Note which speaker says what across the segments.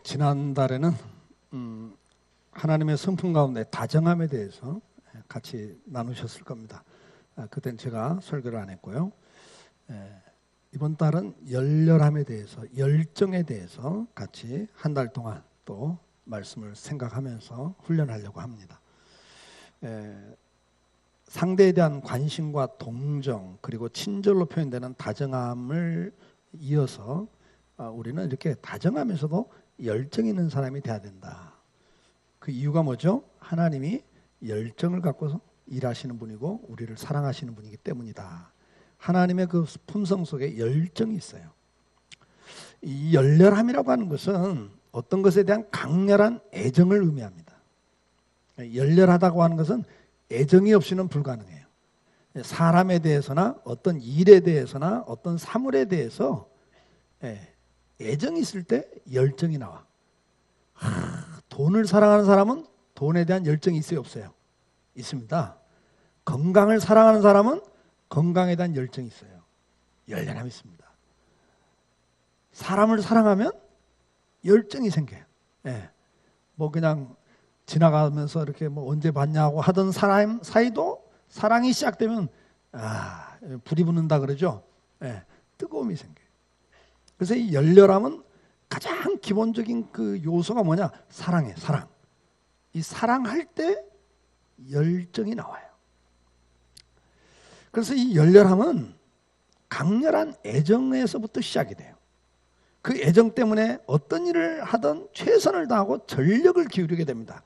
Speaker 1: 지난달에는 하나님의 성품 가운데 다정함에 대해서 같이 나누셨을 겁니다. 그때는 제가 설교를 안 했고요. 이번 달은 열렬함에 대해서, 열정에 대해서 같이 한 달 동안 또 말씀을 생각하면서 훈련하려고 합니다. 상대에 대한 관심과 동정 그리고 친절로 표현되는 다정함을 이어서 우리는 이렇게 다정하면서도 열정 있는 사람이 돼야 된다. 그 이유가 뭐죠? 하나님이 열정을 갖고서 일하시는 분이고 우리를 사랑하시는 분이기 때문이다. 하나님의 그 품성 속에 열정이 있어요. 이 열렬함이라고 하는 것은 어떤 것에 대한 강렬한 애정을 의미합니다. 열렬하다고 하는 것은 애정이 없이는 불가능해요. 사람에 대해서나 어떤 일에 대해서나 어떤 사물에 대해서 애정이 있을 때 열정이 나와. 돈을 사랑하는 사람은 돈에 대한 열정이 있어요, 없어요? 있습니다. 건강을 사랑하는 사람은 건강에 대한 열정이 있어요. 열렬함이 있습니다. 사람을 사랑하면 열정이 생겨요. 뭐 그냥 지나가면서 이렇게 뭐 언제 봤냐고 하던 사람 사이도 사랑이 시작되면 불이 붙는다 그러죠. 뜨거움이 생겨요. 그래서 이 열렬함은 가장 기본적인 그 요소가 뭐냐? 사랑이에요. 사랑. 이 사랑할 때 열정이 나와요. 그래서 이 열렬함은 강렬한 애정에서부터 시작이 돼요. 그 애정 때문에 어떤 일을 하든 최선을 다하고 전력을 기울이게 됩니다.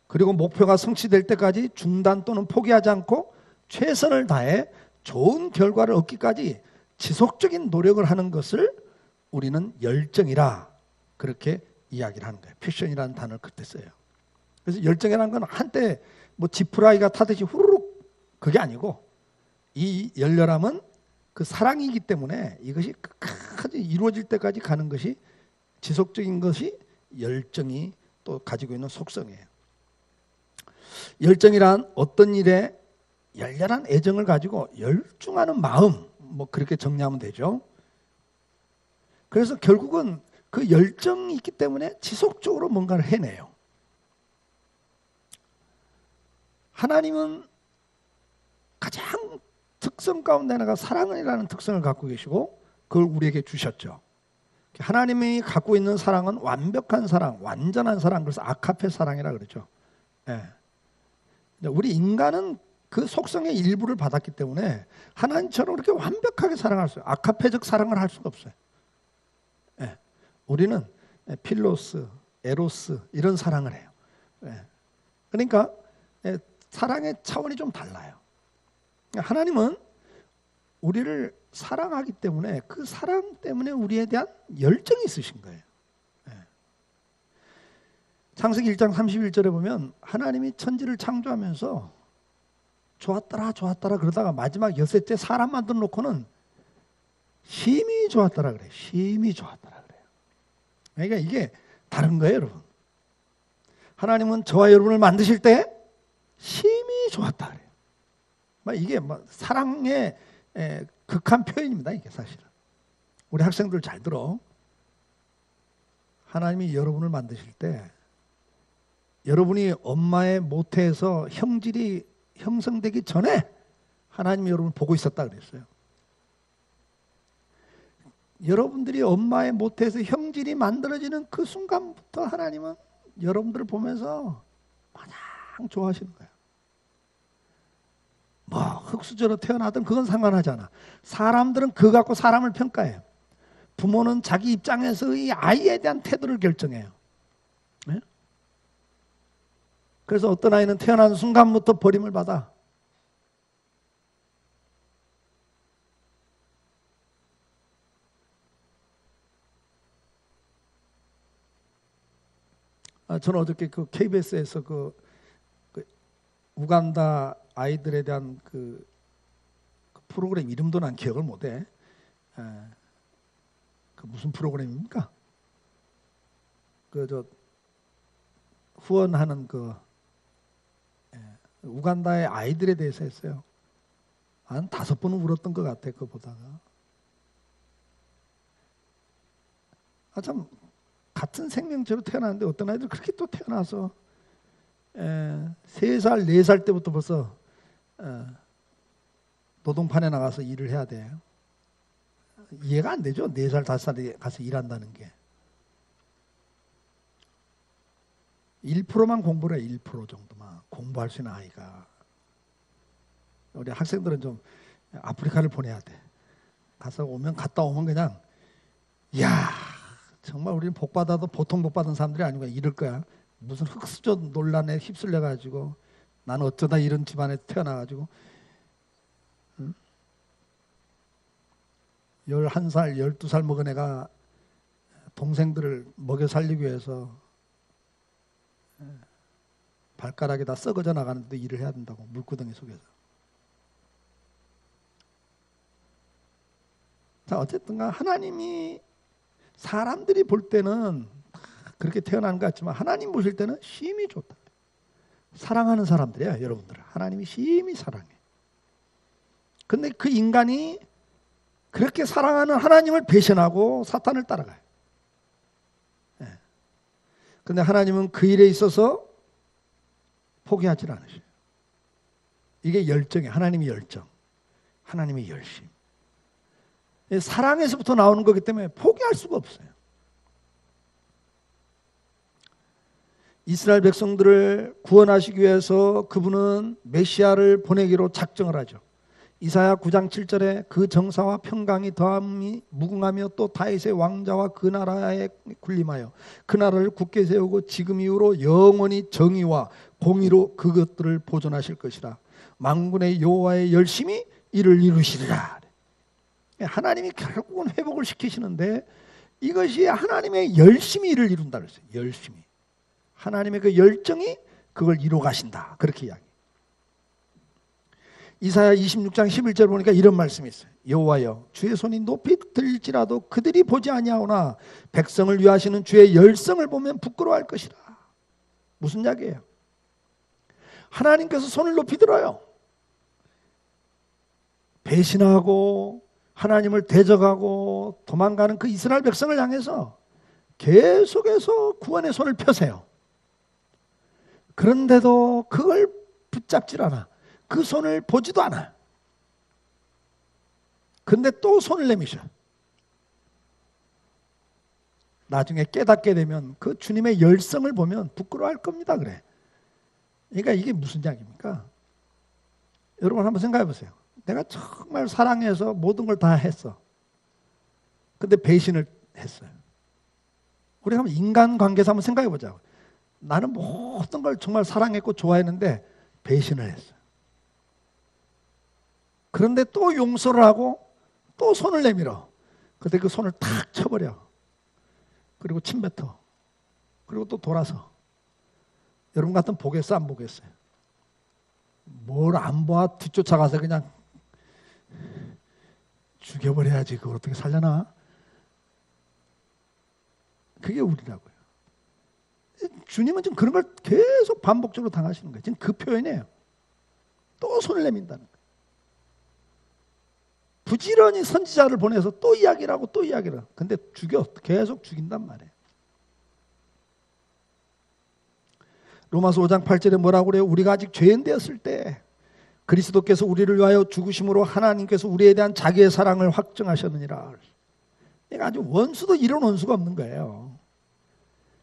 Speaker 1: 그리고 목표가 성취될 때까지 중단 또는 포기하지 않고 최선을 다해 좋은 결과를 얻기까지 지속적인 노력을 하는 것을 우리는 열정이라 그렇게 이야기를 하는 거예요. 패션이라는 단어를 그때 써요. 그래서 열정이라는 건 한때 뭐 지푸라기가 타듯이 후루룩 그게 아니고 이 열렬함은 그 사랑이기 때문에 이것이 끝까지 이루어질 때까지 가는 것이 지속적인 것이 열정이 또 가지고 있는 속성이에요. 열정이란 어떤 일에 열렬한 애정을 가지고 열중하는 마음, 뭐 그렇게 정리하면 되죠. 그래서 결국은 그 열정이 있기 때문에 지속적으로 뭔가를 해내요. 하나님은 가장 특성 가운데 하나가 사랑이라는 특성을 갖고 계시고 그걸 우리에게 주셨죠. 하나님이 갖고 있는 사랑은 완벽한 사랑, 완전한 사랑, 그래서 아카페 사랑이라 그러죠. 우리 인간은 그 속성의 일부를 받았기 때문에 하나님처럼 그렇게 완벽하게 사랑할 수 없어요. 아카페적 사랑을 할 수가 없어요. 우리는 필로스, 에로스 이런 사랑을 해요. 그러니까 사랑의 차원이 좀 달라요. 하나님은 우리를 사랑하기 때문에 그 사랑 때문에 우리에 대한 열정이 있으신 거예요. 창세기 1장 31절에 보면 하나님이 천지를 창조하면서 좋았더라 좋았더라 그러다가 마지막 여섯째 사람 만들어 놓고는 심히 좋았더라 그래요. 심히 좋았더라 그래요. 그러니까 이게 다른 거예요, 여러분. 하나님은 저와 여러분을 만드실 때 심히 좋았다 그래요. 이게 사랑의 극한 표현입니다. 이게 사실은. 우리 학생들 잘 들어. 하나님이 여러분을 만드실 때 여러분이 엄마의 모태에서 형질이 형성되기 전에 하나님이 여러분을 보고 있었다 그랬어요. 여러분들이 엄마의 모태에서 형질이 만들어지는 그 순간부터 하나님은 여러분들을 보면서 마냥 좋아하시는 거예요. 뭐 흙수저로 태어나든 그건 상관하잖아. 사람들은 그거 갖고 사람을 평가해요. 부모는 자기 입장에서 이 아이에 대한 태도를 결정해요. 그래서 어떤 아이는 태어난 순간부터 버림을 받아. 저는 어저께 그 KBS에서 그 우간다 아이들에 대한 그 프로그램 이름도 난 기억을 못해. 그 무슨 프로그램입니까? 그 후원하는 그 우간다의 아이들에 대해서 했어요. 한 5번은 울었던 것 같아. 그거 보다가 참 같은 생명체로 태어났는데 어떤 아이들 그렇게 또 태어나서 3살, 4살 때부터 벌써 노동판에 나가서 일을 해야 돼요. 이해가 안 되죠. 4살, 5살에 가서 일한다는 게. 1%만 공부를 해. 1% 정도만 공부할 수 있는 아이가. 우리 학생들은 좀 아프리카를 보내야 돼. 갔다 오면 그냥 야 정말 우리는 복 받아도 보통 복 받은 사람들이 아니고 이럴 거야. 무슨 흑수저 논란에 휩쓸려 가지고 나는 어쩌다 이런 집안에 태어나 가지고 11살, 12살 먹은 애가 동생들을 먹여 살리기 위해서 발가락이 다 썩어져 나가는데 일을 해야 된다고. 물구덩이 속에서. 자, 어쨌든가 하나님이 사람들이 볼 때는 그렇게 태어난 것 같지만 하나님 보실 때는 심히 좋다. 사랑하는 사람들이야, 여러분들. 하나님이 심히 사랑해. 근데 그 인간이 그렇게 사랑하는 하나님을 배신하고 사탄을 따라가요. 근데 하나님은 그 일에 있어서 포기하지 않으셔요. 이게 열정이에요. 하나님의 열정. 하나님의 열심. 사랑에서부터 나오는 거기 때문에 포기할 수가 없어요. 이스라엘 백성들을 구원하시기 위해서 그분은 메시아를 보내기로 작정을 하죠. 이사야 9장 7절에 그 정사와 평강이 더함이 무궁하며 또 다윗의 왕자와 그 나라에 군림하여 그 나라를 굳게 세우고 지금 이후로 영원히 정의와 공의로 그것들을 보존하실 것이라. 만군의 여호와의 열심히 이를 이루시리라. 하나님이 결국은 회복을 시키시는데 이것이 하나님의 열심히 이를 이룬다 그랬어요. 열심히. 하나님의 그 열정이 그걸 이루어 가신다. 그렇게 이야기. 이사야 26장 11절 보니까 이런 말씀이 있어요. 여호와여 주의 손이 높이 들지라도 그들이 보지 아니하오나 백성을 위하시는 주의 열성을 보면 부끄러워할 것이라. 무슨 이야기예요? 하나님께서 손을 높이 들어요. 배신하고 하나님을 대적하고 도망가는 그 이스라엘 백성을 향해서 계속해서 구원의 손을 펴세요. 그런데도 그걸 붙잡질 않아. 그 손을 보지도 않아. 근데 또 손을 내미셔. 나중에 깨닫게 되면 그 주님의 열성을 보면 부끄러워할 겁니다. 그래. 그러니까 이게 무슨 이야기입니까? 여러분 한번 생각해 보세요. 내가 정말 사랑해서 모든 걸 다 했어. 근데 배신을 했어요. 우리 한번 인간관계에서 한번 생각해 보자고. 나는 모든 걸 정말 사랑했고 좋아했는데 배신을 했어요. 그런데 또 용서를 하고 또 손을 내밀어. 그때 그 손을 탁 쳐버려. 그리고 침뱉어. 그리고 또 돌아서. 여러분 같으면 보겠어, 안 보겠어요? 뭘 안 봐? 뒤쫓아가서 그냥 죽여버려야지. 그걸 어떻게 살려나? 그게 우리라고요. 주님은 지금 그런 걸 계속 반복적으로 당하시는 거예요. 지금 그 표현이에요. 또 손을 내민다는 거예요. 부지런히 선지자를 보내서 또 이야기를 하고 또 이야기를 하고. 근데 죽여. 계속 죽인단 말이에요. 로마서 5장 8절에 뭐라고 그래요? 우리가 아직 죄인 되었을 때 그리스도께서 우리를 위하여 죽으심으로 하나님께서 우리에 대한 자기의 사랑을 확증하셨느니라. 그러니까 아주 원수도 이런 원수가 없는 거예요.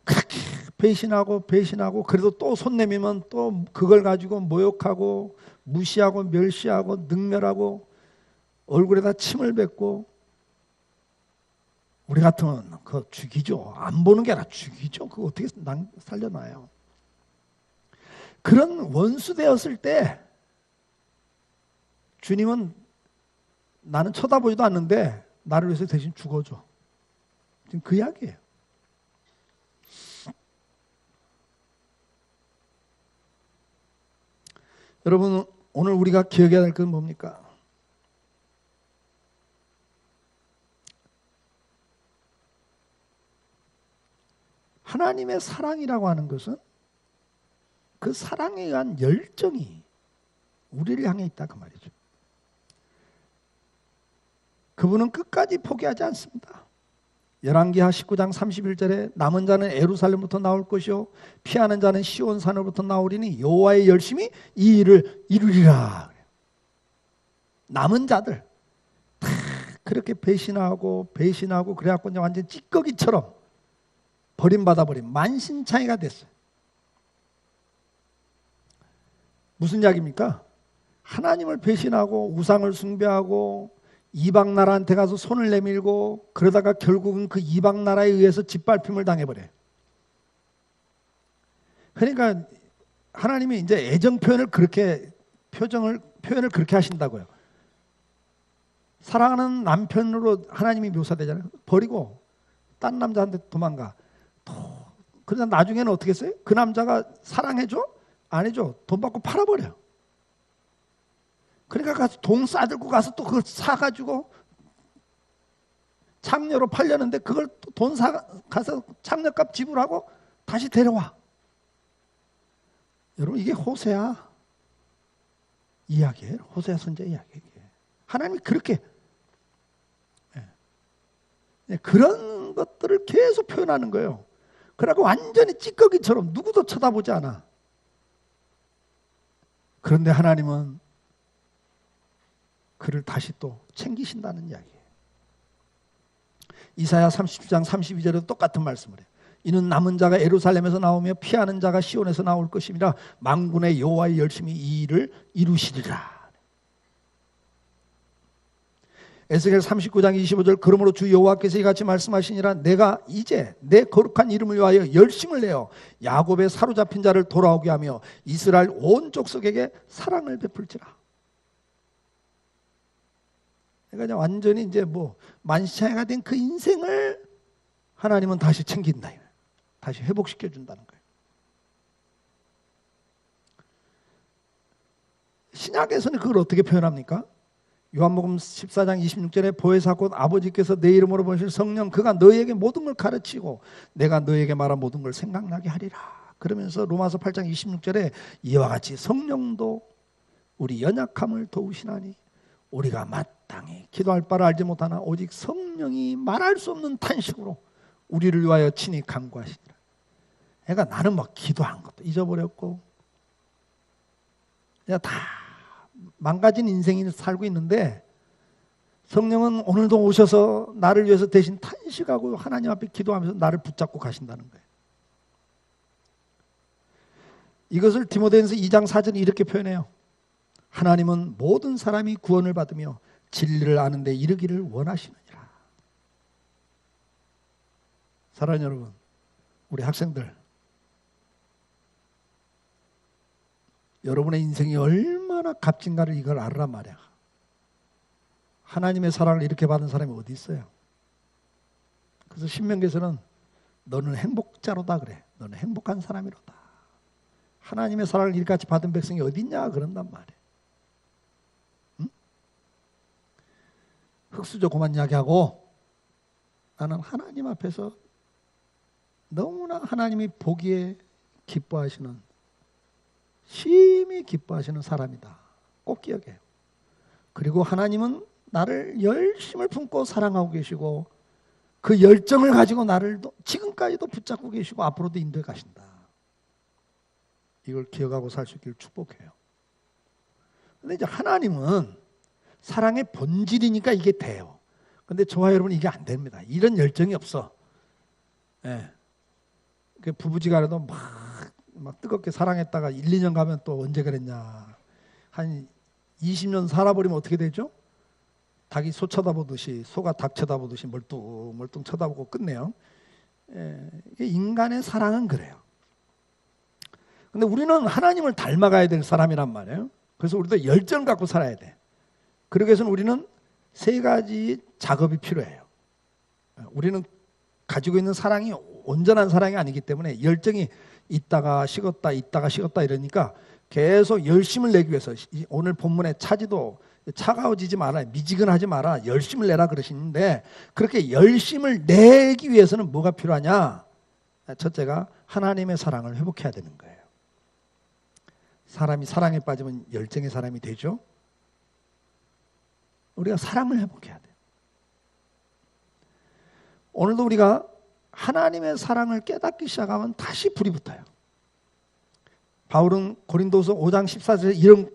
Speaker 1: 그렇게 배신하고 그래도 또 손 내미면 또 그걸 가지고 모욕하고 무시하고 멸시하고 능멸하고 얼굴에다 침을 뱉고. 우리 같으면 그거 죽이죠. 안 보는 게 아니라 죽이죠. 그거 어떻게 살려놔요. 그런 원수 되었을 때 주님은 나는 쳐다보지도 않는데 나를 위해서 대신 죽어줘. 지금 그 이야기예요. 여러분 오늘 우리가 기억해야 될 건 뭡니까? 하나님의 사랑이라고 하는 것은 그 사랑에 의한 열정이 우리를 향해 있다 그 말이죠. 그분은 끝까지 포기하지 않습니다. 열왕기하 19장 31절에 남은 자는 예루살렘부터 나올 것이요 피하는 자는 시온 산으로부터 나오리니 여호와의 열심히 이 일을 이루리라. 남은 자들 다 그렇게 배신하고 그래갖고 이제 완전 찌꺼기처럼 버림받아 버린 만신창이가 됐어요. 무슨 이야기입니까? 하나님을 배신하고 우상을 숭배하고 이방 나라한테 가서 손을 내밀고 그러다가 결국은 그 이방 나라에 의해서 짓밟힘을 당해버려요. 그러니까 하나님이 이제 애정 표현을 그렇게 하신다고요. 사랑하는 남편으로 하나님이 묘사되잖아요. 버리고 딴 남자한테 도망가. 그러다 나중에는 어떻게 했어요? 그 남자가 사랑해줘? 안 해줘. 돈 받고 팔아버려. 그러니까 가서 돈 싸들고 가서 또 그걸 사가지고 창녀로 팔렸는데 그걸 또 돈 가서 창녀값 지불하고 다시 데려와. 여러분 이게 호세아 이야기예요. 호세아 선지자 이야기예요. 하나님이 그렇게 그런 것들을 계속 표현하는 거예요. 그러고 완전히 찌꺼기처럼 누구도 쳐다보지 않아. 그런데 하나님은 그를 다시 또 챙기신다는 이야기예요. 이사야 30장 32절에도 똑같은 말씀을 해요. 이는 남은 자가 예루살렘에서 나오며 피하는 자가 시온에서 나올 것임이라 만군의 여호와의 열심히 이 일을 이루시리라. 에스겔 39장 25절 그러므로 주 여호와께서 이같이 말씀하시니라 내가 이제 내 거룩한 이름을 위하여 열심을 내어 야곱의 사로잡힌 자를 돌아오게 하며 이스라엘 온 족속에게 사랑을 베풀지라. 그러니까 완전히 이제 뭐 만시창이가 된 그 인생을 하나님은 다시 챙긴다. 다시 회복시켜 준다는 거예요. 신약에서는 그걸 어떻게 표현합니까? 요한복음 14장 26절에 보혜사 곧 아버지께서 내 이름으로 보내실 성령 그가 너희에게 모든 걸 가르치고 내가 너희에게 말한 모든 걸 생각나게 하리라. 그러면서 로마서 8장 26절에 이와 같이 성령도 우리 연약함을 도우시나니 우리가 마땅히 기도할 바를 알지 못하나 오직 성령이 말할 수 없는 탄식으로 우리를 위하여 친히 간구하시니라. 그러니까 나는 막 기도한 것도 잊어버렸고 그냥 다 망가진 인생이 살고 있는데 성령은 오늘도 오셔서 나를 위해서 대신 탄식하고 하나님 앞에 기도하면서 나를 붙잡고 가신다는 거예요. 이것을 디모데전서 2장 4절이 이렇게 표현해요. 하나님은 모든 사람이 구원을 받으며 진리를 아는 데 이르기를 원하시느니라. 사랑하는 여러분, 우리 학생들, 여러분의 인생이 얼마나 값진가를 이걸 알으란 말이야. 하나님의 사랑을 이렇게 받은 사람이 어디 있어요? 그래서 신명기에서는 너는 행복자로다 그래. 너는 행복한 사람이로다. 하나님의 사랑을 이같이 받은 백성이 어디 있냐 그런단 말이에요. 응? 흙수저 그만 이야기하고 나는 하나님 앞에서 너무나 하나님이 보기에 기뻐하시는 심히 기뻐하시는 사람이다. 꼭 기억해요. 그리고 하나님은 나를 열심을 품고 사랑하고 계시고 그 열정을 가지고 나를 지금까지도 붙잡고 계시고 앞으로도 인도해 가신다. 이걸 기억하고 살 수 있기를 축복해요. 근데 이제 하나님은 사랑의 본질이니까 이게 돼요. 근데 저와 여러분 이게 안 됩니다. 이런 열정이 없어. 예. 부부지간에도 막 뜨겁게 사랑했다가 1, 2년 가면 또 언제 그랬냐. 한 20년 살아버리면 어떻게 되죠? 닭이 소 쳐다보듯이 소가 닭 쳐다보듯이 멀뚱멀뚱 쳐다보고 끝내요. 예, 인간의 사랑은 그래요. 근데 우리는 하나님을 닮아가야 될 사람이란 말이에요. 그래서 우리도 열정 갖고 살아야 돼. 그러기 위해서는 우리는 세 가지 작업이 필요해요. 우리는 가지고 있는 사랑이 온전한 사랑이 아니기 때문에 열정이 있다가 식었다 이러니까 계속 열심을 내기 위해서 오늘 본문의 차지도 차가워지지 마라, 미지근하지 마라, 열심을 내라 그러시는데 그렇게 열심을 내기 위해서는 뭐가 필요하냐? 첫째가 하나님의 사랑을 회복해야 되는 거예요. 사람이 사랑에 빠지면 열정의 사람이 되죠. 우리가 사랑을 회복해야 돼요. 오늘도 우리가 하나님의 사랑을 깨닫기 시작하면 다시 불이 붙어요. 바울은 고린도서 5장 14절에 이런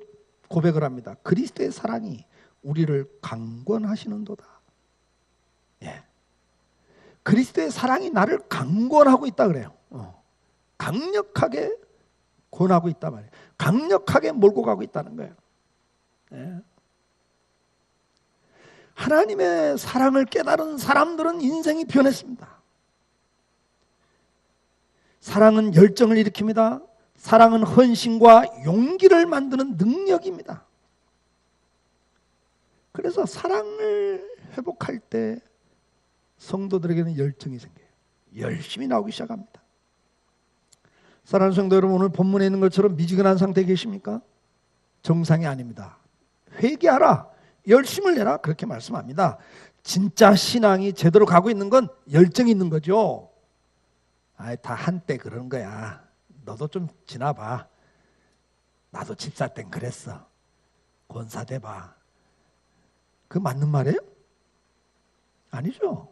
Speaker 1: 고백을 합니다. 그리스도의 사랑이 우리를 강권하시는도다. 예. 그리스도의 사랑이 나를 강권하고 있다 그래요. 강력하게 권하고 있단 말이에요. 강력하게 몰고 가고 있다는 거예요. 예. 하나님의 사랑을 깨달은 사람들은 인생이 변했습니다. 사랑은 열정을 일으킵니다. 사랑은 헌신과 용기를 만드는 능력입니다. 그래서 사랑을 회복할 때 성도들에게는 열정이 생겨요. 열심히 나오기 시작합니다. 사랑하는 성도 여러분, 오늘 본문에 있는 것처럼 미지근한 상태에 계십니까? 정상이 아닙니다. 회개하라, 열심을 내라, 그렇게 말씀합니다. 진짜 신앙이 제대로 가고 있는 건 열정이 있는 거죠. 다 한때 그런 거야. 너도 좀 지나봐. 나도 집사 땐 그랬어. 권사 돼봐. 그 맞는 말이에요? 아니죠.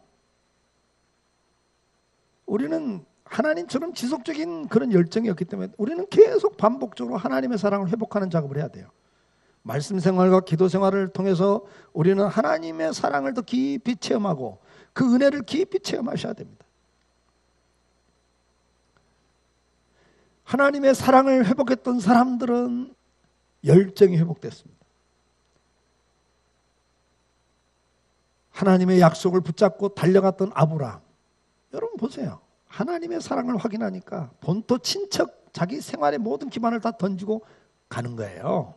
Speaker 1: 우리는 하나님처럼 지속적인 그런 열정이 없기 때문에 우리는 계속 반복적으로 하나님의 사랑을 회복하는 작업을 해야 돼요. 말씀 생활과 기도 생활을 통해서 우리는 하나님의 사랑을 더 깊이 체험하고 그 은혜를 깊이 체험하셔야 됩니다. 하나님의 사랑을 회복했던 사람들은 열정이 회복됐습니다. 하나님의 약속을 붙잡고 달려갔던 아브라함, 여러분 보세요. 하나님의 사랑을 확인하니까 본토 친척, 자기 생활의 모든 기반을 다 던지고 가는 거예요.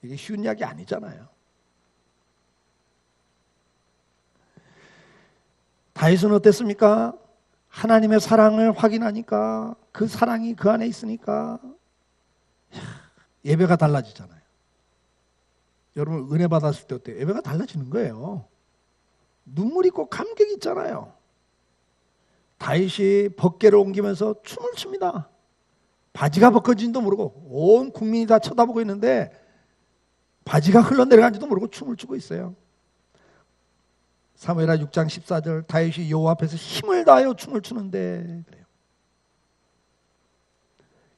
Speaker 1: 이게 쉬운 이야기 아니잖아요. 다윗은 어땠습니까? 하나님의 사랑을 확인하니까 그 사랑이 그 안에 있으니까 예배가 달라지잖아요. 여러분 은혜 받았을 때 어때요? 예배가 달라지는 거예요. 눈물 있고 감격이 있잖아요. 다윗이 벗개를 옮기면서 춤을 춥니다. 바지가 벗겨진지도 모르고 온 국민이 다 쳐다보고 있는데 바지가 흘러내려간지도 모르고 춤을 추고 있어요. 사무엘하 6장 14절, 다윗이 여호와 앞에서 힘을 다하여 춤을 추는데 그래요.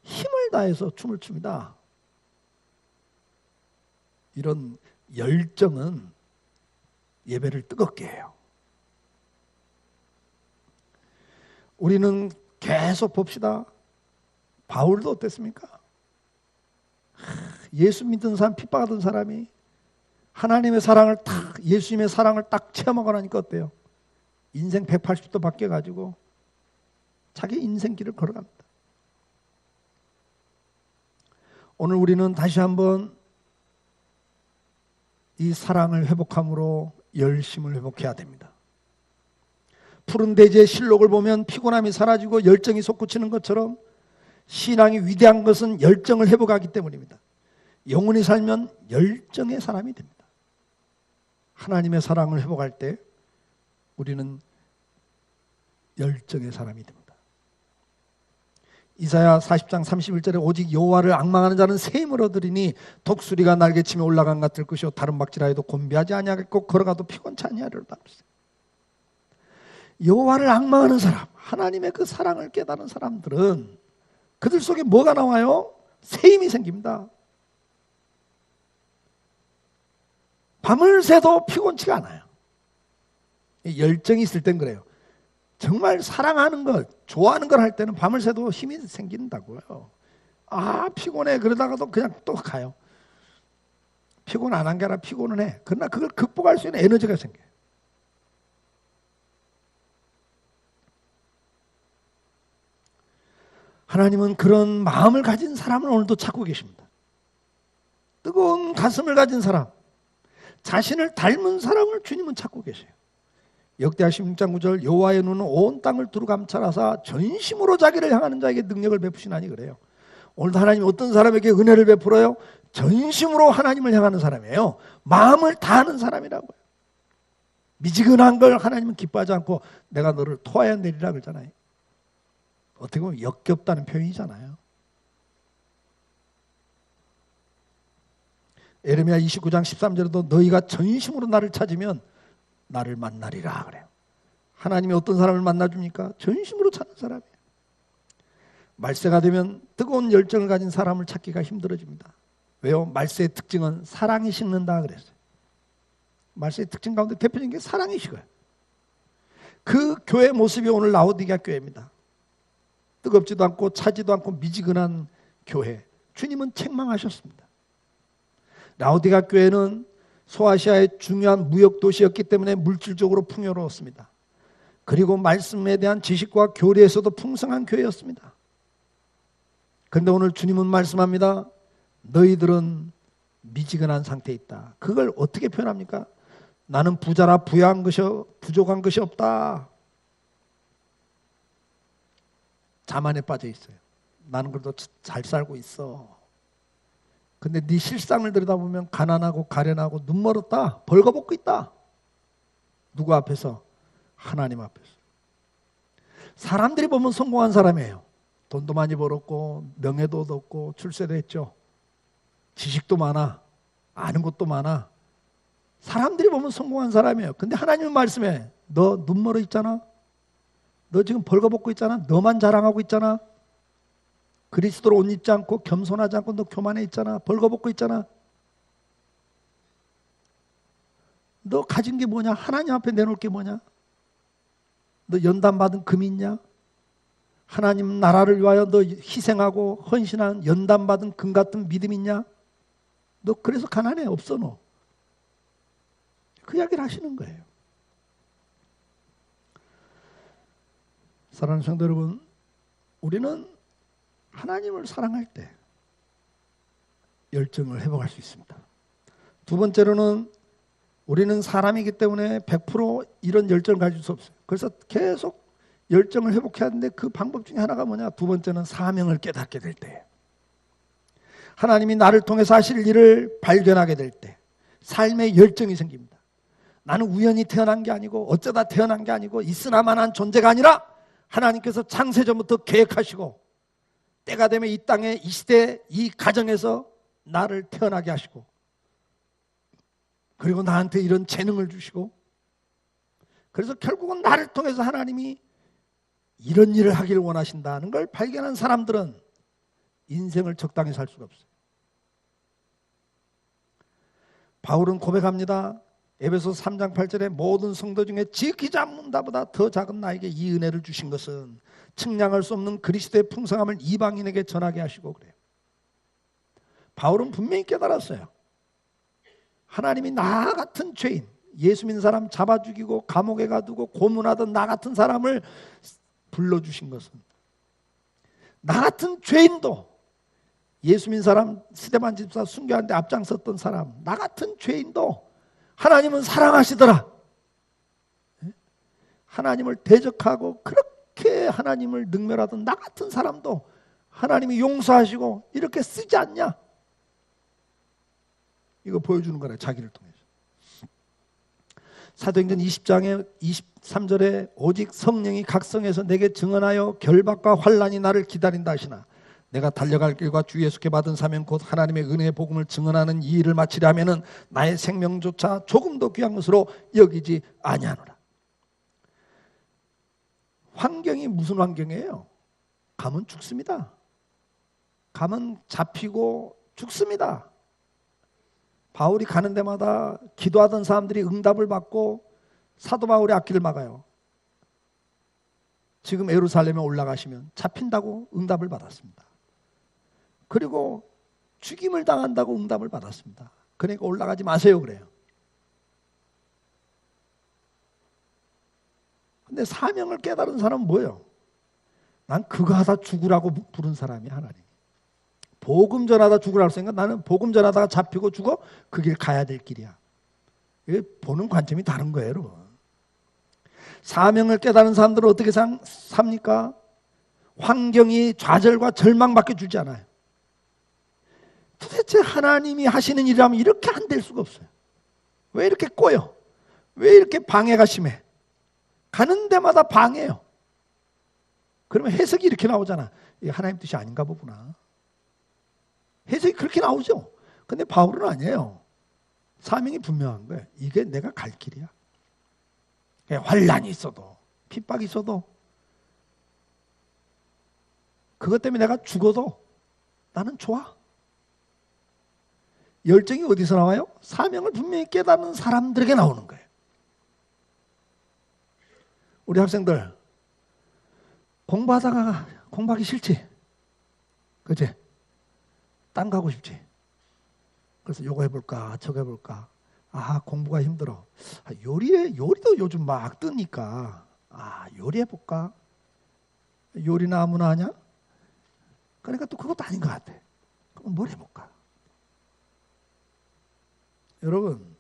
Speaker 1: 힘을 다해서 춤을 춥니다. 이런 열정은 예배를 뜨겁게 해요. 우리는 계속 봅시다. 바울도 어땠습니까? 예수 믿는 사람, 핍박하던 사람이 하나님의 사랑을 딱, 예수님의 사랑을 딱 체험하고 나니까 어때요? 인생 180도 바뀌어가지고 자기 인생길을 걸어갑니다. 오늘 우리는 다시 한번 이 사랑을 회복함으로 열심을 회복해야 됩니다. 푸른 대지의 실록을 보면 피곤함이 사라지고 열정이 솟구치는 것처럼 신앙이 위대한 것은 열정을 회복하기 때문입니다. 영원히 살면 열정의 사람이 됩니다. 하나님의 사랑을 회복할 때 우리는 열정의 사람이 됩니다. 이사야 40장 31절에 오직 여호와를 앙망하는 자는 새 힘을 얻으리니 독수리가 날개치며 올라간 것 같을 것이요 다른 박질하여도 곤비하지 아니하겠고 걸어가도 피곤치 아니하리로다. 여호와를 앙망하는 사람, 하나님의 그 사랑을 깨달은 사람들은 그들 속에 뭐가 나와요? 새 힘이 생깁니다. 밤을 새도 피곤치가 않아요. 열정이 있을 땐 그래요. 정말 사랑하는 것, 좋아하는 걸 할 때는 밤을 새도 힘이 생긴다고요. 피곤해 그러다가도 그냥 또 가요. 피곤 안 한 게 아니라 피곤은 해. 그러나 그걸 극복할 수 있는 에너지가 생겨요. 하나님은 그런 마음을 가진 사람을 오늘도 찾고 계십니다. 뜨거운 가슴을 가진 사람, 자신을 닮은 사람을 주님은 찾고 계세요. 역대하 16장 9절, 여호와의 눈은 온 땅을 두루 감찰하사 전심으로 자기를 향하는 자에게 능력을 베푸시나니 그래요. 오늘도 하나님 어떤 사람에게 은혜를 베풀어요? 전심으로 하나님을 향하는 사람이에요. 마음을 다하는 사람이라고요. 미지근한 걸 하나님은 기뻐하지 않고 내가 너를 토하여 내리라 그러잖아요. 어떻게 보면 역겹다는 표현이잖아요. 예레미야 29장 13절에도 너희가 전심으로 나를 찾으면 나를 만나리라 그래요. 하나님이 어떤 사람을 만나줍니까? 전심으로 찾는 사람이에요. 말세가 되면 뜨거운 열정을 가진 사람을 찾기가 힘들어집니다. 왜요? 말세의 특징은 사랑이 식는다 그랬어요. 말세의 특징 가운데 대표적인 게 사랑이 식어요. 그 교회 모습이 오늘 라오디게아 교회입니다. 뜨겁지도 않고 차지도 않고 미지근한 교회. 주님은 책망하셨습니다. 라오디게아 교회는 소아시아의 중요한 무역 도시였기 때문에 물질적으로 풍요로웠습니다. 그리고 말씀에 대한 지식과 교리에서도 풍성한 교회였습니다. 그런데 오늘 주님은 말씀합니다. 너희들은 미지근한 상태에 있다. 그걸 어떻게 표현합니까? 나는 부자라 부족한 것이 없다. 자만에 빠져 있어요. 나는 그래도 잘 살고 있어. 근데 네 실상을 들여다보면 가난하고 가련하고 눈 멀었다. 벌거벗고 있다. 누구 앞에서? 하나님 앞에서. 사람들이 보면 성공한 사람이에요. 돈도 많이 벌었고 명예도 얻었고 출세도 했죠. 지식도 많아. 아는 것도 많아. 사람들이 보면 성공한 사람이에요. 근데 하나님은 말씀해. 너 눈 멀어 있잖아. 너 지금 벌거벗고 있잖아. 너만 자랑하고 있잖아. 그리스도로 옷 입지 않고 겸손하지 않고 너 교만해 있잖아. 벌거벗고 있잖아. 너 가진 게 뭐냐? 하나님 앞에 내놓을 게 뭐냐? 너 연단 받은 금 있냐? 하나님 나라를 위하여 너 희생하고 헌신한 연단 받은 금 같은 믿음 있냐? 너 그래서 가난해. 없어 너. 그 이야기를 하시는 거예요. 사랑하는 성도 여러분, 우리는 하나님을 사랑할 때 열정을 회복할 수 있습니다. 두 번째로는 우리는 사람이기 때문에 100% 이런 열정을 가질 수 없어요. 그래서 계속 열정을 회복해야 하는데 그 방법 중에 하나가 뭐냐? 두 번째는 사명을 깨닫게 될 때, 하나님이 나를 통해서 하실 일을 발견하게 될 때 삶의 열정이 생깁니다. 나는 우연히 태어난 게 아니고 어쩌다 태어난 게 아니고 있으나마난 존재가 아니라 하나님께서 창세전부터 계획하시고 때가 되면 이 땅에 이 시대에 이 가정에서 나를 태어나게 하시고 그리고 나한테 이런 재능을 주시고 그래서 결국은 나를 통해서 하나님이 이런 일을 하기를 원하신다는 걸 발견한 사람들은 인생을 적당히 살 수가 없어요. 바울은 고백합니다. 에베소 3장 8절에 모든 성도 중에 지극히 작은 나보다 더 작은 나에게 이 은혜를 주신 것은 측량할 수 없는 그리스도의 풍성함을 이방인에게 전하게 하시고 그래요. 바울은 분명히 깨달았어요. 하나님이 나 같은 죄인, 예수 믿는 사람 잡아 죽이고 감옥에 가두고 고문하던 나 같은 사람을 불러주신 것은 나 같은 죄인도 예수 믿는 사람 스데반 집사 순교하는데 앞장섰던 사람 나 같은 죄인도 하나님은 사랑하시더라. 하나님을 대적하고 그렇게 하나님을 능멸하던 나 같은 사람도 하나님이 용서하시고 이렇게 쓰지 않냐? 이거 보여주는 거래, 자기를 통해서. 사도행전 20장에 23절에 오직 성령이 각성해서 내게 증언하여 결박과 환난이 나를 기다린다 하시나 내가 달려갈 길과 주 예수께 받은 사명 곧 하나님의 은혜의 복음을 증언하는 이 일을 마치려 하면은 나의 생명조차 조금도 귀한 것으로 여기지 아니하노라. 환경이 무슨 환경이에요? 감은 죽습니다. 감은 잡히고 죽습니다. 바울이 가는 데마다 기도하던 사람들이 응답을 받고 사도 바울의 앞길을 막아요. 지금 예루살렘에 올라가시면 잡힌다고 응답을 받았습니다. 그리고 죽임을 당한다고 응답을 받았습니다. 그러니까 올라가지 마세요 그래요. 근데 사명을 깨달은 사람은 뭐예요? 난 그거 하다 죽으라고 부른 사람이 하나님. 복음 전하다 죽으라고 했으니까 나는 복음 전하다가 잡히고 죽어 그 길 가야 될 길이야. 이게 보는 관점이 다른 거예요 여러분. 사명을 깨달은 사람들은 어떻게 삽니까? 환경이 좌절과 절망밖에 주지 않아요. 도대체 하나님이 하시는 일이라면 이렇게 안 될 수가 없어요. 왜 이렇게 꼬여? 왜 이렇게 방해가 심해? 가는 데마다 방해요. 그러면 해석이 이렇게 나오잖아. 이게 하나님 뜻이 아닌가 보구나. 해석이 그렇게 나오죠. 근데 바울은 아니에요. 사명이 분명한 거예요. 이게 내가 갈 길이야. 환란이 있어도 핍박이 있어도 그것 때문에 내가 죽어도 나는 좋아. 열정이 어디서 나와요? 사명을 분명히 깨닫는 사람들에게 나오는 거예요. 우리 학생들 공부하다가 공부하기 싫지? 그치? 딴 가고 싶지? 그래서 요거 해볼까 저거 해볼까. 아, 공부가 힘들어. 요리도 요즘 막 뜨니까 요리해볼까? 요리나 아무나 하냐? 그러니까 또 그것도 아닌 것 같아. 그럼 뭘 해볼까? 여러분,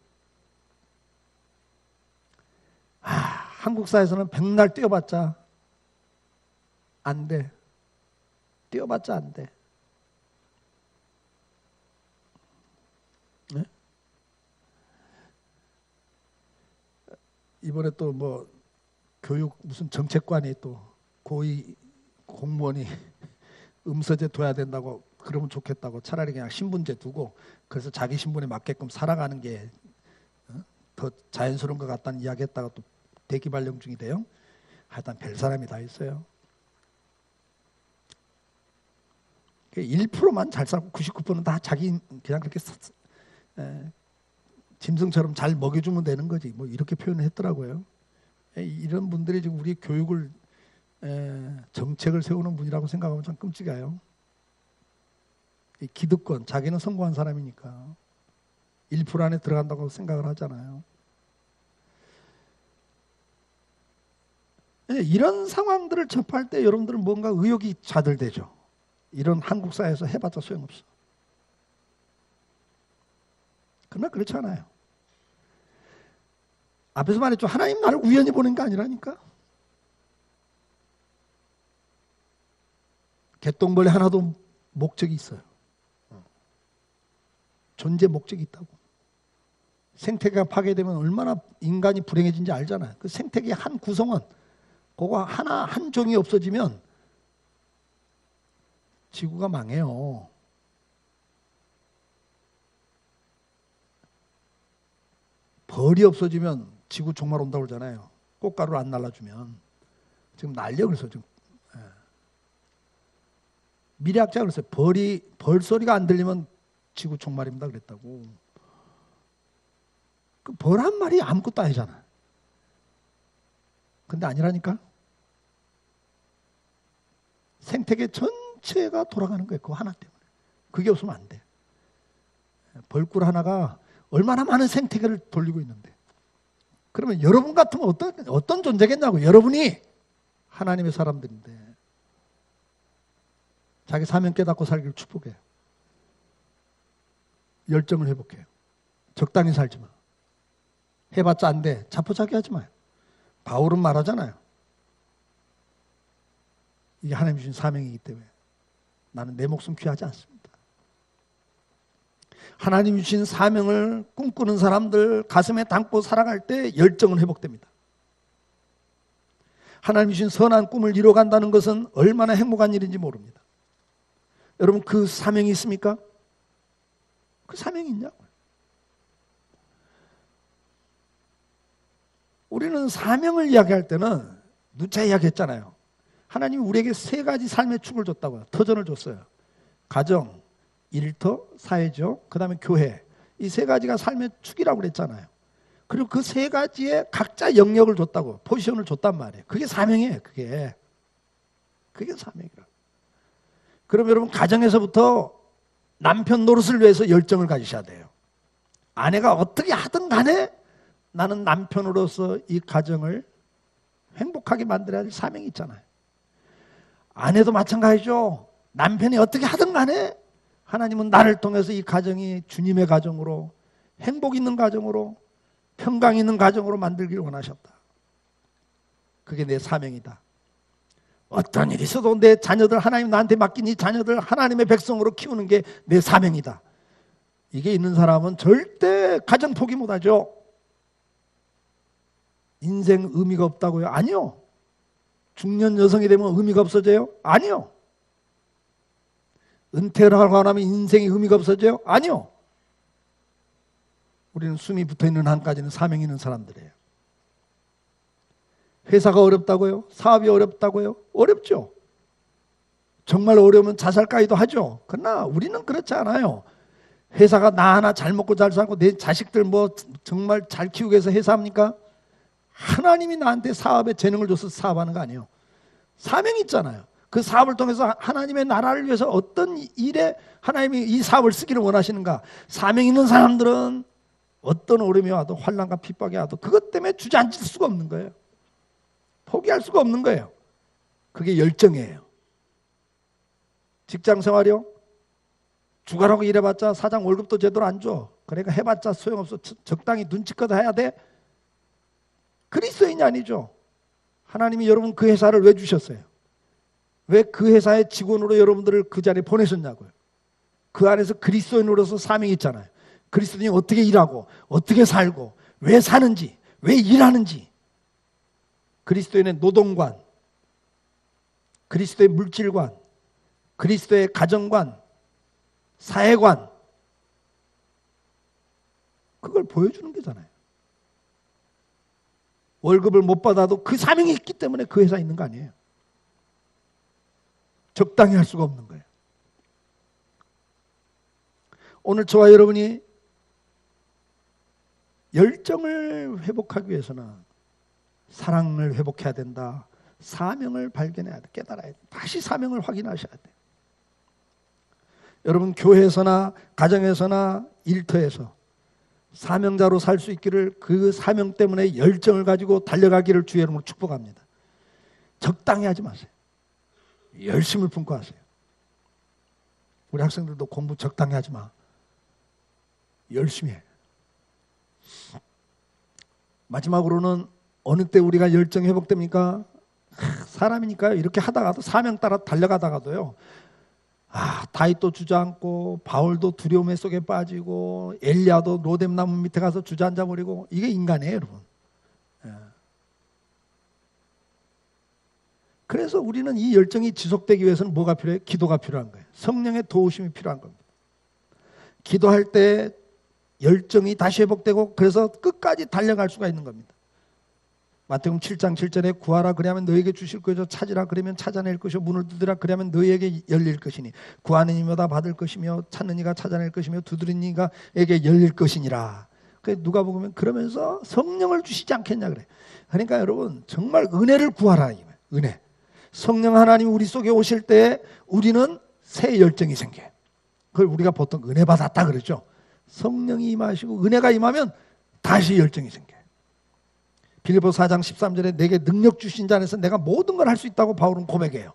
Speaker 1: 한국 사회에서는 백날 뛰어봤자 안 돼. 뛰어봤자 안 돼. 네? 이번에 또 뭐 교육 무슨 정책관이 또 고위 공무원이 음서제 둬야 된다고 그러면 좋겠다고 차라리 그냥 신분제 두고 그래서 자기 신분에 맞게끔 살아가는 게 더 자연스러운 것 같다는 이야기했다가 또 대기 발령 중이대요. 하여튼 별 사람이 다 있어요. 1%만 잘 살고 99%는 다 자기 그냥 그렇게 짐승처럼 잘 먹여주면 되는 거지. 뭐 이렇게 표현을 했더라고요. 이런 분들이 지금 우리 교육을 정책을 세우는 분이라고 생각하면 참 끔찍해요. 기득권, 자기는 성공한 사람이니까 1% 안에 들어간다고 생각을 하잖아요. 이런 상황들을 접할 때 여러분들은 뭔가 의욕이 좌들되죠. 이런 한국 사회에서 해봤자 소용없어. 그러나 그렇지 않아요. 앞에서 말했죠. 하나님 나를 우연히 보낸 게 아니라니까. 개똥벌레 하나도 목적이 있어요. 존재 목적이 있다고. 생태계가 파괴되면 얼마나 인간이 불행해진지 알잖아요. 그 생태계의 한 구성원, 그거 하나 한 종이 없어지면 지구가 망해요. 벌이 없어지면 지구 종말 온다고 그러잖아요. 꽃가루를 안 날라주면. 지금 날려 그래서 지금. 미래학자가 그랬어요. 벌 소리가 안 들리면 지구 종말입니다 그랬다고. 그 벌 한 마리 아무것도 아니잖아. 근데 아니라니까. 생태계 전체가 돌아가는 거예요. 그거 하나 때문에. 그게 없으면 안 돼. 벌꿀 하나가 얼마나 많은 생태계를 돌리고 있는데. 그러면 여러분 같으면 어떤 존재겠냐고. 여러분이 하나님의 사람들인데 자기 사명 깨닫고 살기를 축복해요. 열정을 회복해요. 적당히 살지 마. 해봤자 안 돼. 자포자기 하지 마요. 바울은 말하잖아요. 이게 하나님 주신 사명이기 때문에 나는 내 목숨 귀하지 않습니다. 하나님 주신 사명을 꿈꾸는 사람들 가슴에 담고 살아갈 때 열정은 회복됩니다. 하나님 주신 선한 꿈을 이뤄간다는 것은 얼마나 행복한 일인지 모릅니다. 여러분 그 사명이 있습니까? 그 사명이 있냐고요. 우리는 사명을 이야기할 때는 누차 이야기했잖아요. 하나님이 우리에게 세 가지 삶의 축을 줬다고요. 터전을 줬어요. 가정, 일터, 사회적, 그 다음에 교회. 이 세 가지가 삶의 축이라고 그랬잖아요. 그리고 그 세 가지에 각자 영역을 줬다고, 포지션을 줬단 말이에요. 그게 사명이에요. 그게 사명이라고. 그럼 여러분 가정에서부터 남편 노릇을 위해서 열정을 가지셔야 돼요. 아내가 어떻게 하든 간에 나는 남편으로서 이 가정을 행복하게 만들어야 될 사명이 있잖아요. 아내도 마찬가지죠. 남편이 어떻게 하든 간에 하나님은 나를 통해서 이 가정이 주님의 가정으로, 행복 있는 가정으로, 평강 있는 가정으로 만들기를 원하셨다. 그게 내 사명이다. 어떤 일이 있어도 내 자녀들, 하나님 나한테 맡긴 이 자녀들 하나님의 백성으로 키우는 게 내 사명이다. 이게 있는 사람은 절대 가정 포기 못하죠. 인생 의미가 없다고요? 아니요. 중년 여성이 되면 의미가 없어져요? 아니요. 은퇴를 하고 나면 인생의 의미가 없어져요? 아니요. 우리는 숨이 붙어있는 한까지는 사명이 있는 사람들이에요. 회사가 어렵다고요? 사업이 어렵다고요? 어렵죠. 정말 어려우면 자살까지도 하죠. 그러나 우리는 그렇지 않아요. 회사가 나 하나 잘 먹고 잘 살고 내 자식들 뭐 정말 잘 키우기 위해서 회사합니까? 하나님이 나한테 사업에 재능을 줘서 사업하는 거 아니에요. 사명이 있잖아요. 그 사업을 통해서 하나님의 나라를 위해서 어떤 일에 하나님이 이 사업을 쓰기를 원하시는가. 사명 있는 사람들은 어떤 어려움이 와도 환난과 핍박이 와도 그것 때문에 주저앉을 수가 없는 거예요. 포기할 수가 없는 거예요. 그게 열정이에요. 직장 생활이요? 죽어라고 일해봤자 사장 월급도 제대로 안 줘. 그러니까 해봤자 소용없어. 적당히 눈치껏 해야 돼. 그리스도인이 아니죠. 하나님이 여러분 그 회사를 왜 주셨어요? 왜 그 회사의 직원으로 여러분들을 그 자리에 보내셨냐고요. 그 안에서 그리스도인으로서 사명이 있잖아요. 그리스도인이 어떻게 일하고 어떻게 살고 왜 사는지 왜 일하는지, 그리스도인의 노동관, 그리스도의 물질관, 그리스도의 가정관, 사회관, 그걸 보여주는 거잖아요. 월급을 못 받아도 그 사명이 있기 때문에 그 회사에 있는 거 아니에요. 적당히 할 수가 없는 거예요. 오늘 저와 여러분이 열정을 회복하기 위해서는 사랑을 회복해야 된다. 사명을 발견해야 돼. 깨달아야 돼. 다시 사명을 확인하셔야 돼. 여러분 교회에서나 가정에서나 일터에서 사명자로 살 수 있기를, 그 사명 때문에 열정을 가지고 달려가기를 주의 이름으로 축복합니다. 적당히 하지 마세요. 열심을 품고 하세요. 우리 학생들도 공부 적당히 하지 마. 열심히 해. 마지막으로는 어느 때 우리가 열정이 회복됩니까? 사람이니까요. 이렇게 하다가도 사명 따라 달려가다가도요. 다윗도 주저앉고 바울도 두려움 속에 빠지고 엘리야도 로뎀나무 밑에 가서 주저앉아 버리고, 이게 인간이에요, 여러분. 그래서 우리는 이 열정이 지속되기 위해서는 뭐가 필요해요? 기도가 필요한 거예요. 성령의 도우심이 필요한 겁니다. 기도할 때 열정이 다시 회복되고, 그래서 끝까지 달려갈 수가 있는 겁니다. 마태복음 7장 7절에 구하라 그리하면 너에게 주실 것이요, 찾으라 그러면 찾아낼 것이요, 문을 두드리라 그러면 너에게 열릴 것이니 구하는 이마다 받을 것이며 찾는 이가 찾아낼 것이며 두드리는 이가에게 열릴 것이니라. 누가 보면 그러면서 성령을 주시지 않겠냐 그래. 그러니까 여러분 정말 은혜를 구하라. 은혜. 성령 하나님이 우리 속에 오실 때 우리는 새 열정이 생겨요. 그걸 우리가 보통 은혜 받았다 그러죠. 성령이 임하시고 은혜가 임하면 다시 열정이 생겨요. 빌립보서 4장 13절에 내게 능력 주신 자 안에서 내가 모든 걸 할 수 있다고 바울은 고백해요.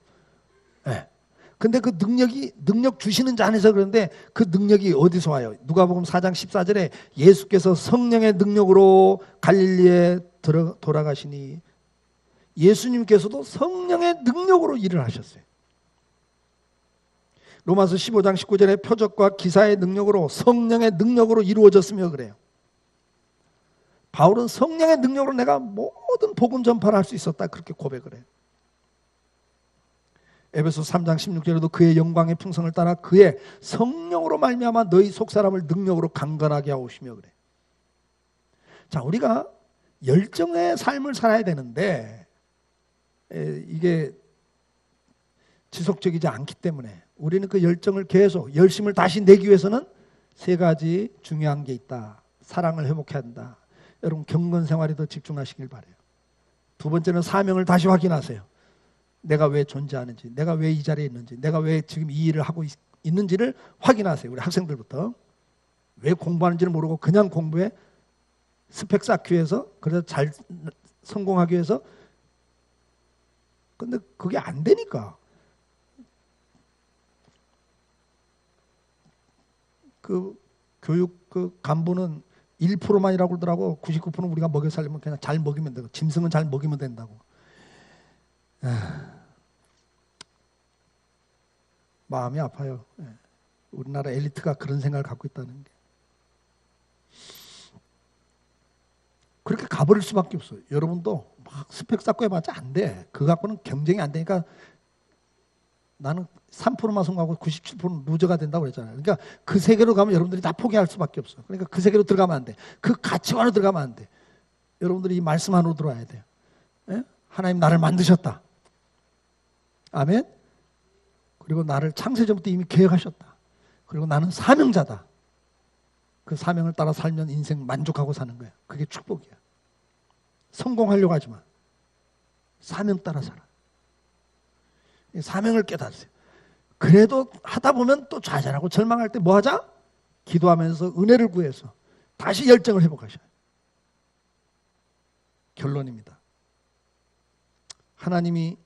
Speaker 1: 근데 그 능력 주시는 자 안에서, 그런데 그 능력이 어디서 와요? 누가복음 4장 14절에 예수께서 성령의 능력으로 갈릴리에 돌아가시니, 예수님께서도 성령의 능력으로 일을 하셨어요. 로마서 15장 19절에 표적과 기사의 능력으로, 성령의 능력으로 이루어졌으며 그래요. 바울은 성령의 능력으로 내가 모든 복음 전파를 할 수 있었다, 그렇게 고백을 해요. 에베소 3장 16절에도 그의 영광의 풍성을 따라 그의 성령으로 말미암아 너희 속사람을 능력으로 강건하게 하시며 그래. 자, 우리가 열정의 삶을 살아야 되는데 이게 지속적이지 않기 때문에 우리는 그 열정을 계속, 열심을 다시 내기 위해서는 세 가지 중요한 게 있다. 사랑을 회복해야 한다. 여러분 경건 생활에 더 집중하시길 바라요. 두 번째는 사명을 다시 확인하세요. 내가 왜 존재하는지, 내가 왜 이 자리에 있는지, 내가 왜 지금 이 일을 하고 있는지를 확인하세요. 우리 학생들부터. 왜 공부하는지를 모르고 그냥 공부해. 스펙 쌓기 위해서, 그래서 잘 성공하기 위해서. 근데 그게 안 되니까. 그 교육 그 간부는 1%만 일하고 그러더라고. 99%는 우리가 먹여 살리면 그냥 잘 먹이면 되고, 짐승은 잘 먹이면 된다고. 마음이 아파요. 우리나라 엘리트가 그런 생각을 갖고 있다는 게. 그렇게 가버릴 수밖에 없어요. 여러분도 막 스펙 쌓고 해봤자 안 돼. 그거 갖고는 경쟁이 안 되니까 나는 3%만 성공하고 97%는 루저가 된다고 그랬잖아요. 그러니까 그 세계로 가면 여러분들이 다 포기할 수밖에 없어. 그러니까 그 세계로 들어가면 안 돼. 그 가치관으로 들어가면 안 돼. 여러분들이 이 말씀 안으로 들어와야 돼요. 예? 하나님 나를 만드셨다. 아멘. 그리고 나를 창세전부터 이미 계획하셨다. 그리고 나는 사명자다. 그 사명을 따라 살면 인생 만족하고 사는 거야. 그게 축복이야. 성공하려고 하지 마. 사명 따라 살아. 사명을 깨달으세요. 그래도 하다 보면 또 좌절하고 절망할 때 뭐 하자? 기도하면서 은혜를 구해서 다시 열정을 회복하셔야 돼요. 결론입니다. 하나님이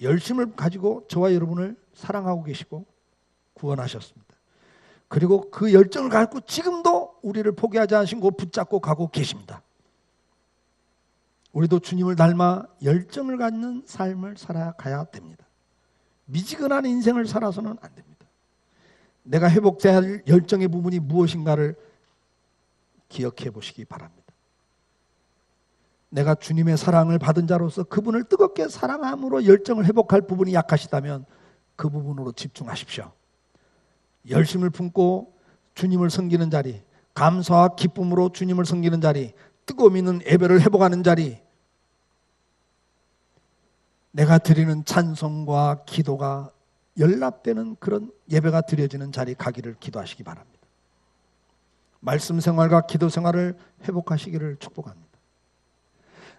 Speaker 1: 열심을 가지고 저와 여러분을 사랑하고 계시고 구원하셨습니다. 그리고 그 열정을 갖고 지금도 우리를 포기하지 않으시고 붙잡고 가고 계십니다. 우리도 주님을 닮아 열정을 갖는 삶을 살아가야 됩니다. 미지근한 인생을 살아서는 안 됩니다. 내가 회복해야 할 열정의 부분이 무엇인가를 기억해 보시기 바랍니다. 내가 주님의 사랑을 받은 자로서 그분을 뜨겁게 사랑함으로 열정을 회복할 부분이 약하시다면 그 부분으로 집중하십시오. 열심을 품고 주님을 섬기는 자리, 감사와 기쁨으로 주님을 섬기는 자리, 뜨거움 있는 예배를 회복하는 자리, 내가 드리는 찬송과 기도가 연락되는 그런 예배가 드려지는 자리 가기를 기도하시기 바랍니다. 말씀 생활과 기도 생활을 회복하시기를 축복합니다.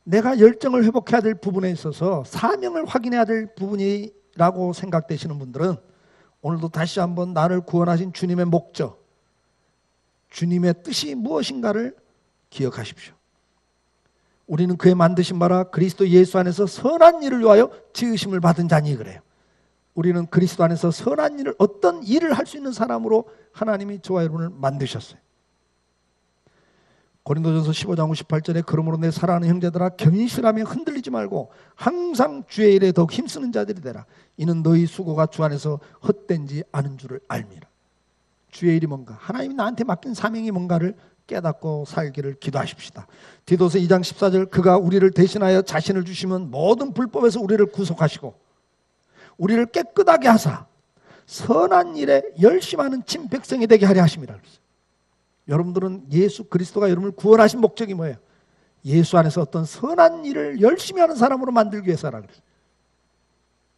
Speaker 1: 내가 열정을 회복해야 될 부분에 있어서 사명을 확인해야 될 부분이라고 생각되시는 분들은 오늘도 다시 한번 나를 구원하신 주님의 목적, 주님의 뜻이 무엇인가를 기억하십시오. 우리는 그의 만드신 바라 그리스도 예수 안에서 선한 일을 위하여 지으심을 받은 자니 그래요. 우리는 그리스도 안에서 선한 일을, 어떤 일을 할 수 있는 사람으로 하나님이 저와 여러분을 만드셨어요. 고린도전서 15장 58절에 그러므로 내 사랑하는 형제들아 견실하며 흔들리지 말고 항상 주의 일에 더욱 힘쓰는 자들이 되라. 이는 너희 수고가 주 안에서 헛된지 않은 줄을 알미라. 주의 일이 뭔가, 하나님이 나한테 맡긴 사명이 뭔가를 깨닫고 살기를 기도하십시다. 디도서 2장 14절 그가 우리를 대신하여 자신을 주시면 모든 불법에서 우리를 구속하시고 우리를 깨끗하게 하사 선한 일에 열심하는 친백성이 되게 하려 하심이라 그랬어요. 여러분들은 예수 그리스도가 여러분을 구원하신 목적이 뭐예요? 예수 안에서 어떤 선한 일을 열심히 하는 사람으로 만들기 위해서라 그랬어요.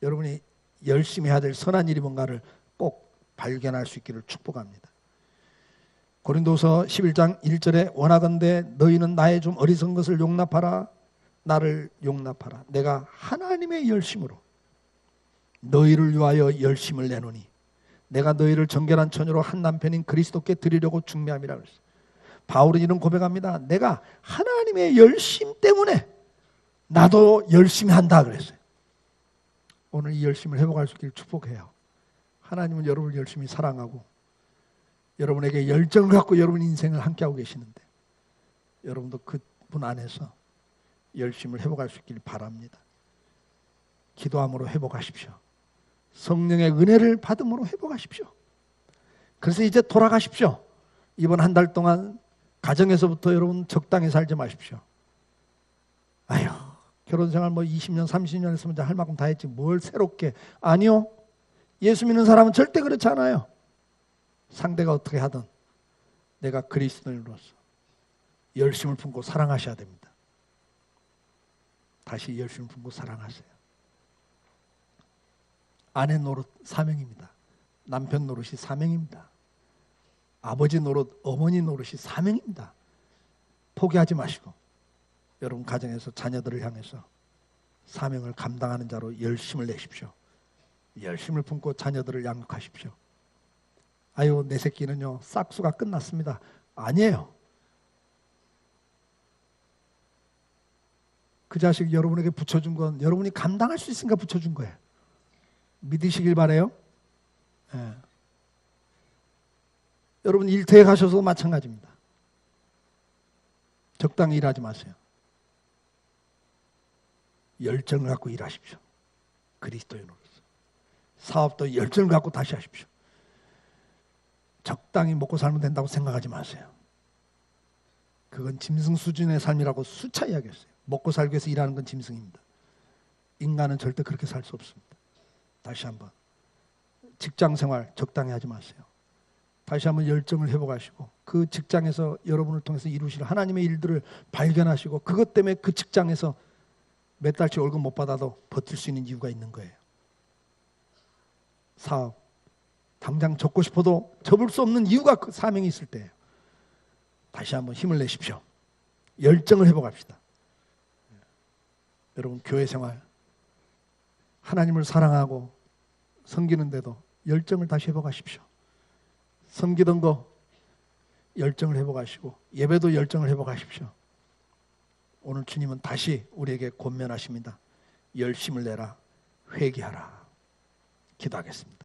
Speaker 1: 여러분이 열심히 해야 될 선한 일이 뭔가를 꼭 발견할 수 있기를 축복합니다. 고린도서 11장 1절에 원하건대 너희는 나의 좀 어리석은 것을 용납하라. 나를 용납하라. 내가 하나님의 열심으로 너희를 위하여 열심을 내노니 내가 너희를 정결한 처녀로 한 남편인 그리스도께 드리려고 중매함이라 그랬어요. 바울은 이런 고백합니다. 내가 하나님의 열심 때문에 나도 열심히 한다 그랬어요. 오늘 이 열심을 회복할 수 있기를 축복해요. 하나님은 여러분을 열심히 사랑하고 여러분에게 열정을 갖고 여러분 인생을 함께하고 계시는데 여러분도 그분 안에서 열심을 회복할 수 있기를 바랍니다. 기도함으로 회복하십시오. 성령의 은혜를 받음으로 회복하십시오. 그래서 이제 돌아가십시오. 이번 한 달 동안 가정에서부터 여러분 적당히 살지 마십시오. 아유, 결혼생활 20년 30년 했으면 할 만큼 다 했지 뭘 새롭게. 아니요, 예수 믿는 사람은 절대 그렇지 않아요. 상대가 어떻게 하든 내가 그리스도인으로서 열심을 품고 사랑하셔야 됩니다. 다시 열심을 품고 사랑하세요. 아내 노릇 사명입니다. 남편 노릇이 사명입니다. 아버지 노릇, 어머니 노릇이 사명입니다. 포기하지 마시고 여러분 가정에서 자녀들을 향해서 사명을 감당하는 자로 열심을 내십시오. 열심을 품고 자녀들을 양육하십시오. 아유, 내 새끼는요 싹수가 끝났습니다. 아니에요. 그 자식 여러분에게 붙여준 건 여러분이 감당할 수 있으니까 붙여준 거예요. 믿으시길 바라요. 예. 여러분 일터에 가셔도 마찬가지입니다. 적당히 일하지 마세요. 열정을 갖고 일하십시오. 그리스도인으로서. 사업도 열정을 갖고 다시 하십시오. 적당히 먹고 살면 된다고 생각하지 마세요. 그건 짐승 수준의 삶이라고 수차 이야기했어요. 먹고 살기 위해서 일하는 건 짐승입니다. 인간은 절대 그렇게 살 수 없습니다. 다시 한번 직장생활 적당히 하지 마세요. 다시 한번 열정을 회복하시고 그 직장에서 여러분을 통해서 이루실 하나님의 일들을 발견하시고 그것 때문에 그 직장에서 몇 달치 월급 못 받아도 버틸 수 있는 이유가 있는 거예요. 사업, 당장 접고 싶어도 접을 수 없는 이유가 그 사명이 있을 때예요. 다시 한번 힘을 내십시오. 열정을 회복합시다. 여러분, 교회 생활, 하나님을 사랑하고 섬기는데도 열정을 다시 회복하십시오. 섬기던 거 열정을 회복하시고 예배도 열정을 회복하십시오. 오늘 주님은 다시 우리에게 권면하십니다. 열심을 내라, 회개하라. 기도하겠습니다.